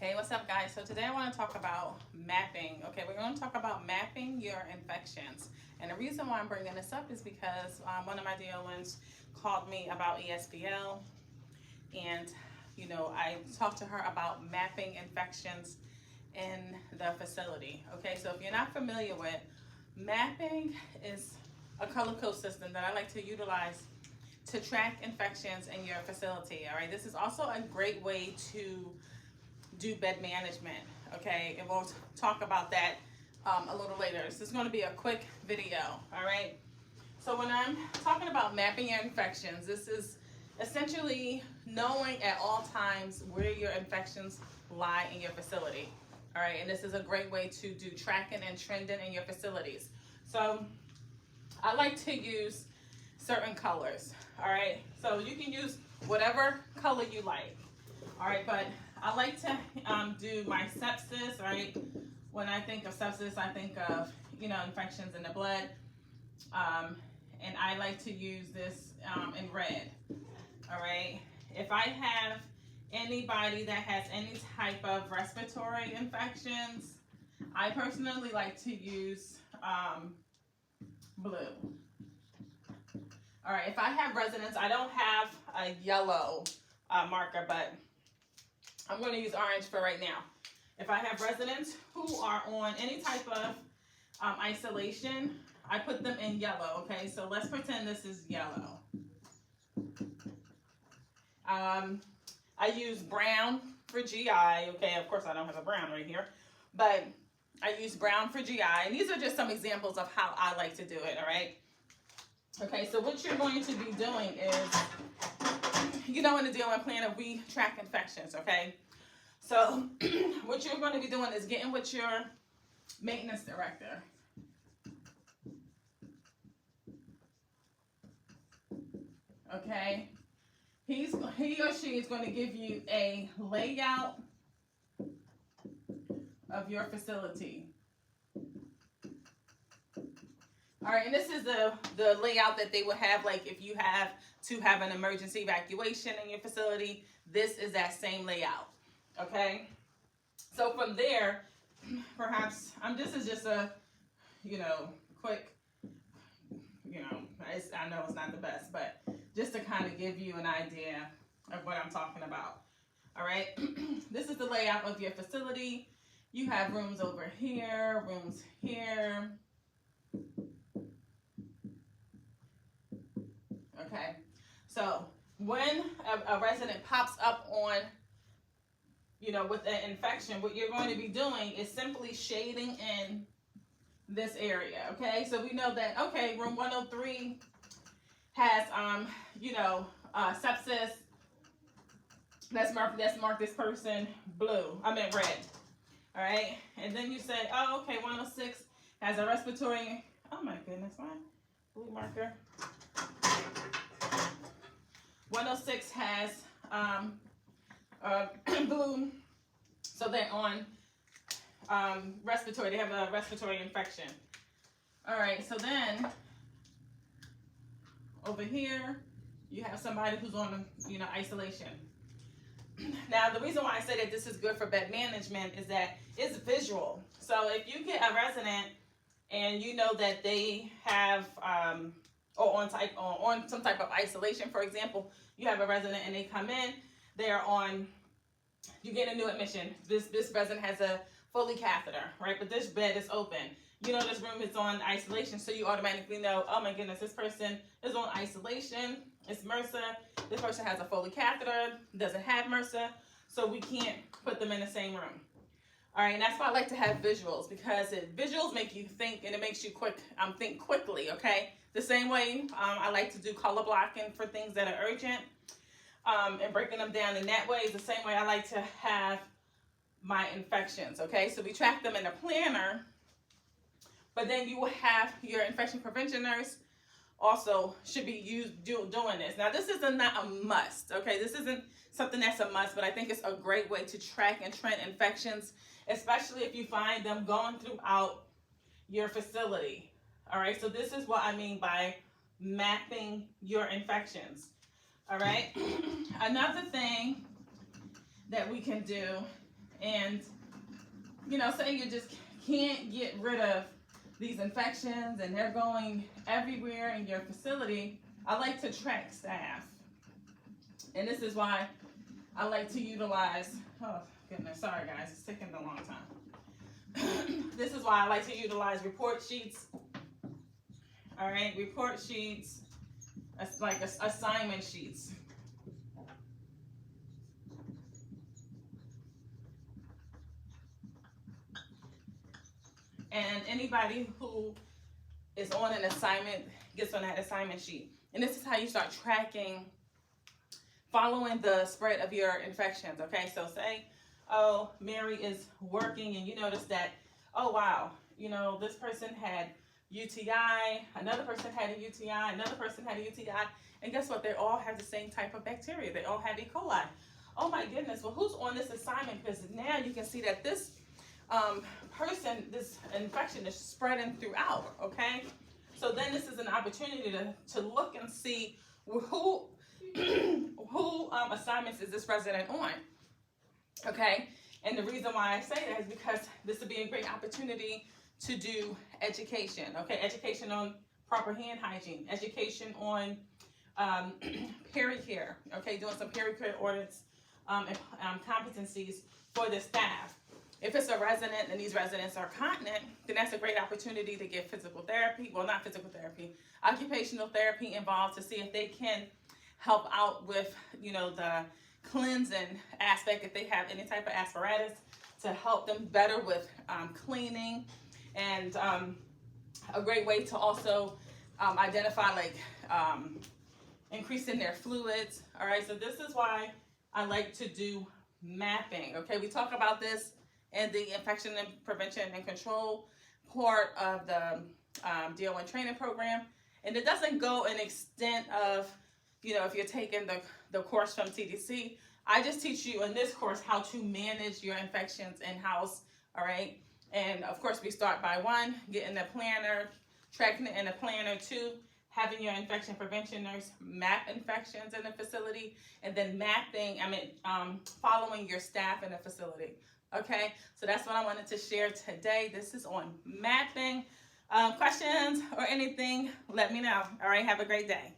Hey, what's up, guys? So today I want to talk about mapping. Okay, we're going to talk about mapping your infections. And the reason why I'm bringing this up is because one of my DONs called me about ESBL, and I talked to her about mapping infections in the facility. Okay, so if you're not familiar with mapping, is a color code system that I like to utilize to track infections in your facility. All right, this is also a great way to do bed management. Okay, and we'll talk about that a little later. This is going to be a quick video. All right, so when I'm talking about mapping your infections, this is essentially knowing at all times where your infections lie in your facility. All right, and this is a great way to do tracking and trending in your facilities. So I like to use certain colors. All right, so you can use whatever color you like. All right, but I like to do my sepsis. Right, when I think of sepsis, I think of infections in the blood, and I like to use this in red. All right, if I have anybody that has any type of respiratory infections, I personally like to use blue. All right, if I have residents, I don't have a yellow marker, but I'm going to use orange for right now. If I have residents who are on any type of isolation, I put them in yellow. Okay, so let's pretend this is yellow. I use brown for GI. Okay, of course I don't have a brown right here, but I use brown for GI. And these are just some examples of how I like to do it, all right? Okay, so what you're going to be doing is, in the DON planner, we track infections, okay? So what you're going to be doing is getting with your maintenance director. Okay? He or she is going to give you a layout of your facility. All right, and this is the layout that they would have, like if you have to have an emergency evacuation in your facility, this is that same layout, okay? So from there, perhaps, this is just a, quick, I know it's not the best, but just to kind of give you an idea of what I'm talking about, all right? This is the layout of your facility. You have rooms over here, rooms here. Okay, so when a resident pops up on, with an infection, what you're going to be doing is simply shading in this area, okay? So we know that, okay, room 103 has, sepsis. Let's mark this person blue, red, all right? And then you say, oh, okay, 106 has a respiratory, oh my goodness, why? Blue marker. 106 has blue, so they're on respiratory. They have a respiratory infection. All right, so then over here, you have somebody who's on, isolation. Now, the reason why I say that this is good for bed management is that it's visual. So if you get a resident and you know that they have or on some type of isolation, for example, you have a resident and they come in, you get a new admission. This resident has a Foley catheter, right? But this bed is open. This room is on isolation, so you automatically know, oh my goodness, this person is on isolation. It's MRSA. This person has a Foley catheter, doesn't have MRSA, so we can't put them in the same room. All right, and that's why I like to have visuals, because visuals make you think, and it makes you think quickly, okay? The same way I like to do color blocking for things that are urgent and breaking them down in that way is the same way I like to have my infections, okay? So we track them in a planner, but then you will have your infection prevention nurse also should be doing this. Now, this is not a must, okay? This isn't something that's a must, but I think it's a great way to track and trend infections, especially if you find them going throughout your facility. All right, so this is what I mean by mapping your infections. All right, another thing that we can do And, you know, say you just can't get rid of these infections and they're going everywhere in your facility, I like to track staff. And this is why I like to utilize, oh goodness, sorry guys, it's taking a long time. This is why I like to utilize report sheets. All right, report sheets, like assignment sheets. And anybody who is on an assignment gets on that assignment sheet. And this is how you start tracking, following the spread of your infections, okay? So say, oh, Mary is working and you notice that, oh, wow, you know, this person had UTI, another person had a UTI, another person had a UTI, and guess what? They all have the same type of bacteria. They all have E. coli. Oh my goodness, well, who's on this assignment? Because now you can see that this person, this infection is spreading throughout, okay? So then this is an opportunity to look and see who assignments is this resident on, okay? And the reason why I say that is because this would be a great opportunity to do education, okay? Education on proper hand hygiene, education on pericare, okay? Doing some pericare audits and competencies for the staff. If it's a resident and these residents are continent, then that's a great opportunity to get physical therapy, well, not physical therapy, occupational therapy involved to see if they can help out with, you know, the cleansing aspect, if they have any type of apparatus to help them better with cleaning. And a great way to also identify like increasing their fluids. All right, so this is why I like to do mapping. Okay, we talk about this in the infection and prevention and control part of the DON training program. And it doesn't go an extent of, you know, if you're taking the course from TDC, I just teach you in this course how to manage your infections in-house, all right? And of course, we start by 1, getting the planner, tracking it in a planner. 2, having your infection prevention nurse map infections in the facility, and then following your staff in the facility, okay? So that's what I wanted to share today. This is on mapping. Questions or anything, let me know. All right, have a great day.